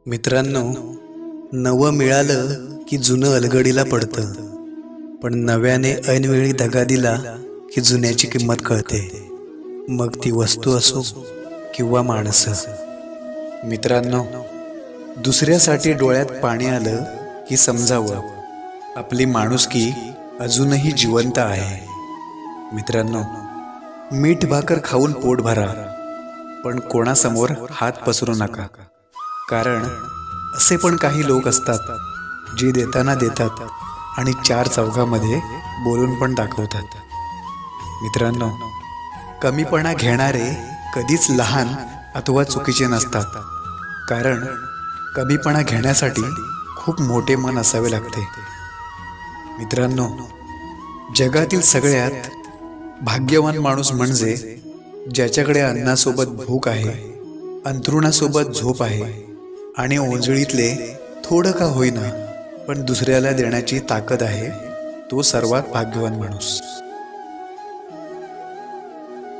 मित्रांनो, नवं मिळालं की जुनं अलगडीला पडतं, पण नव्याने ऐनवेळी दगा दिला की जुन्याची किंमत कळते. मग ती वस्तू असो किंवा माणसं. मित्रांनो, दुसऱ्यासाठी डोळ्यात पाणी आलं की समजावं, आपली माणुसकी अजूनही जिवंत आहे. मित्रांनो, मीठ भाकर खाऊन पोट भरा, पण कोणासमोर हात पसरू नका. कारण असे पण काही लोक असतात जे देताना देतात आणि चार चौघामध्ये बोलून पण दाखवतात. मित्रांनो, कमीपणा घेणारे कधीच लहान अथवा चुकीचे नसतात. कारण कमीपणा घेण्यासाठी खूप मोठे मन असावे लागते. मित्रांनो, जगातील सगळ्यात भाग्यवान माणूस म्हणजे ज्याच्याकडे अन्नासोबत भूक आहे, अंथरुणासोबत झोप आहे आणि ओंजळीतले थोडं का होईना पण दुसऱ्याला देण्याची ताकद आहे. तो सर्वात भाग्यवान माणूस.